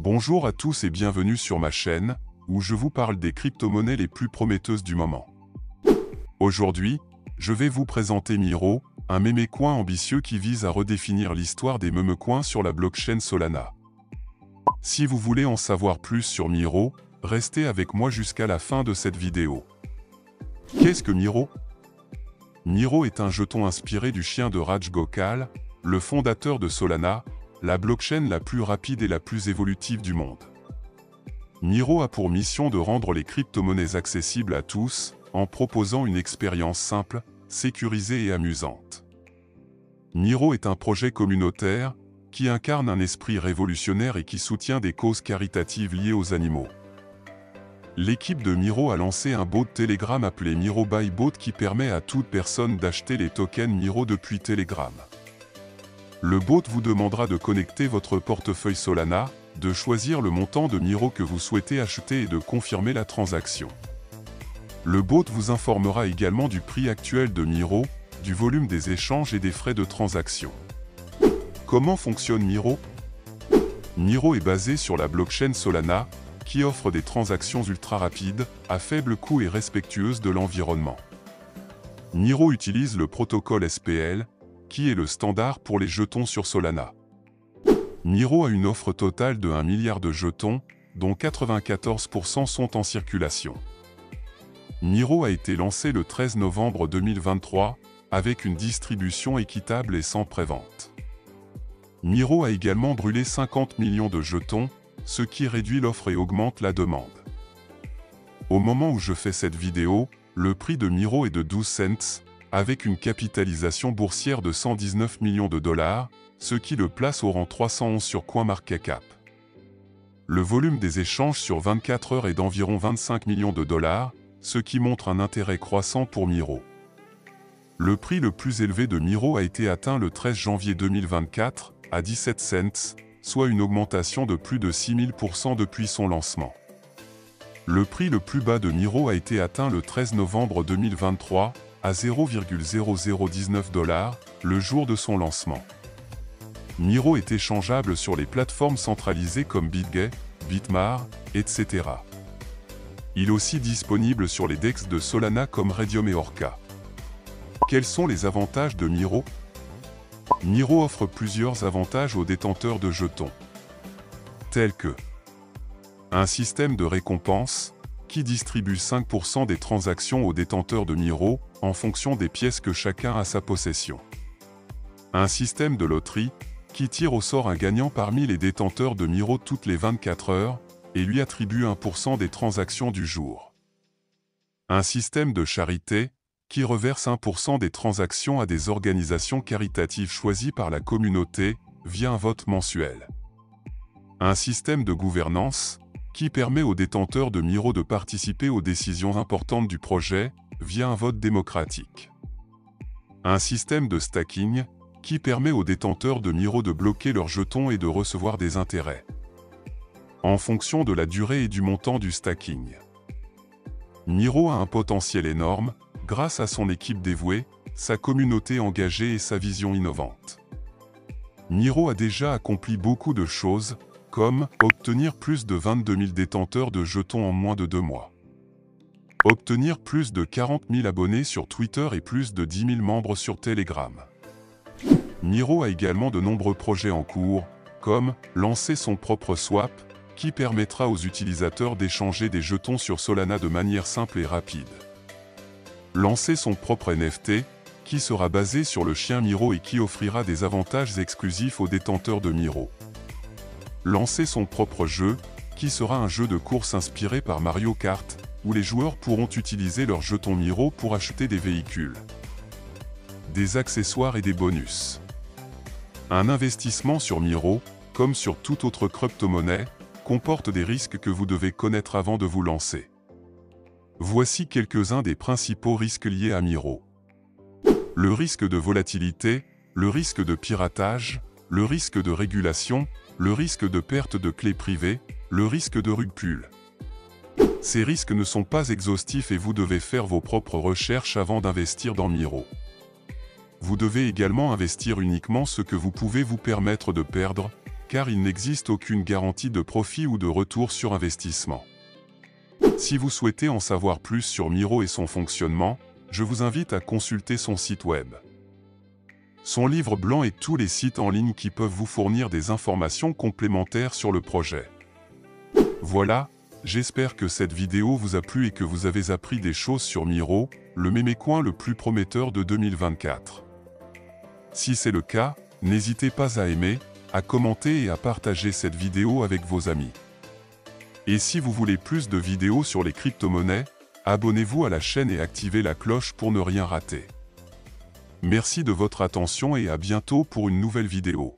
Bonjour à tous et bienvenue sur ma chaîne, où je vous parle des crypto-monnaies les plus prometteuses du moment. Aujourd'hui, je vais vous présenter Miro, un mémécoin ambitieux qui vise à redéfinir l'histoire des mémecoins sur la blockchain Solana. Si vous voulez en savoir plus sur Miro, restez avec moi jusqu'à la fin de cette vidéo. Qu'est-ce que Miro? Miro est un jeton inspiré du chien de Raj Gokal, le fondateur de Solana, la blockchain la plus rapide et la plus évolutive du monde. Miro a pour mission de rendre les crypto-monnaies accessibles à tous, en proposant une expérience simple, sécurisée et amusante. Miro est un projet communautaire, qui incarne un esprit révolutionnaire et qui soutient des causes caritatives liées aux animaux. L'équipe de Miro a lancé un bot Telegram appelé Miro Buy Bot qui permet à toute personne d'acheter les tokens Miro depuis Telegram. Le bot vous demandera de connecter votre portefeuille Solana, de choisir le montant de Miro que vous souhaitez acheter et de confirmer la transaction. Le bot vous informera également du prix actuel de Miro, du volume des échanges et des frais de transaction. Comment fonctionne Miro? Miro est basé sur la blockchain Solana, qui offre des transactions ultra rapides, à faible coût et respectueuses de l'environnement. Miro utilise le protocole SPL, qui est le standard pour les jetons sur Solana. Miro a une offre totale de 1 milliard de jetons, dont 94% sont en circulation. Miro a été lancé le 13 novembre 2023, avec une distribution équitable et sans prévente. Miro a également brûlé 50 millions de jetons, ce qui réduit l'offre et augmente la demande. Au moment où je fais cette vidéo, le prix de Miro est de 12 cents, avec une capitalisation boursière de 119 millions de dollars, ce qui le place au rang 311 sur CoinMarketCap. Le volume des échanges sur 24 heures est d'environ 25 millions de dollars, ce qui montre un intérêt croissant pour Miro. Le prix le plus élevé de Miro a été atteint le 13 janvier 2024, à 17 cents, soit une augmentation de plus de 6000% depuis son lancement. Le prix le plus bas de Miro a été atteint le 13 novembre 2023, à 0,0019 $, le jour de son lancement. Miro est échangeable sur les plateformes centralisées comme BitGay, Bitmart, etc. Il est aussi disponible sur les DEX de Solana comme Raydium et Orca. Quels sont les avantages de Miro? Miro offre plusieurs avantages aux détenteurs de jetons, tels que un système de récompense, qui distribue 5% des transactions aux détenteurs de Miro, en fonction des pièces que chacun a à sa possession. Un système de loterie, qui tire au sort un gagnant parmi les détenteurs de Miro toutes les 24 heures, et lui attribue 1% des transactions du jour. Un système de charité, qui reverse 1% des transactions à des organisations caritatives choisies par la communauté, via un vote mensuel. Un système de gouvernance, qui permet aux détenteurs de Miro de participer aux décisions importantes du projet, via un vote démocratique. Un système de stacking, qui permet aux détenteurs de Miro de bloquer leurs jetons et de recevoir des intérêts, en fonction de la durée et du montant du stacking. Miro a un potentiel énorme, grâce à son équipe dévouée, sa communauté engagée et sa vision innovante. Miro a déjà accompli beaucoup de choses, comme obtenir plus de 22 000 détenteurs de jetons en moins de 2 mois. Obtenir plus de 40 000 abonnés sur Twitter et plus de 10 000 membres sur Telegram. Miro a également de nombreux projets en cours, comme lancer son propre swap, qui permettra aux utilisateurs d'échanger des jetons sur Solana de manière simple et rapide. Lancer son propre NFT, qui sera basé sur le chien Miro et qui offrira des avantages exclusifs aux détenteurs de Miro. Lancer son propre jeu, qui sera un jeu de course inspiré par Mario Kart, où les joueurs pourront utiliser leurs jetons Miro pour acheter des véhicules, des accessoires et des bonus. Un investissement sur Miro, comme sur toute autre crypto-monnaie, comporte des risques que vous devez connaître avant de vous lancer. Voici quelques-uns des principaux risques liés à Miro. Le risque de volatilité, le risque de piratage, le risque de régulation, le risque de perte de clés privées, le risque de rug pull. Ces risques ne sont pas exhaustifs et vous devez faire vos propres recherches avant d'investir dans Miro. Vous devez également investir uniquement ce que vous pouvez vous permettre de perdre, car il n'existe aucune garantie de profit ou de retour sur investissement. Si vous souhaitez en savoir plus sur Miro et son fonctionnement, je vous invite à consulter son site web, son livre blanc et tous les sites en ligne qui peuvent vous fournir des informations complémentaires sur le projet. Voilà, j'espère que cette vidéo vous a plu et que vous avez appris des choses sur Miro, le mémécoin le plus prometteur de 2024. Si c'est le cas, n'hésitez pas à aimer, à commenter et à partager cette vidéo avec vos amis. Et si vous voulez plus de vidéos sur les crypto-monnaies, abonnez-vous à la chaîne et activez la cloche pour ne rien rater. Merci de votre attention et à bientôt pour une nouvelle vidéo.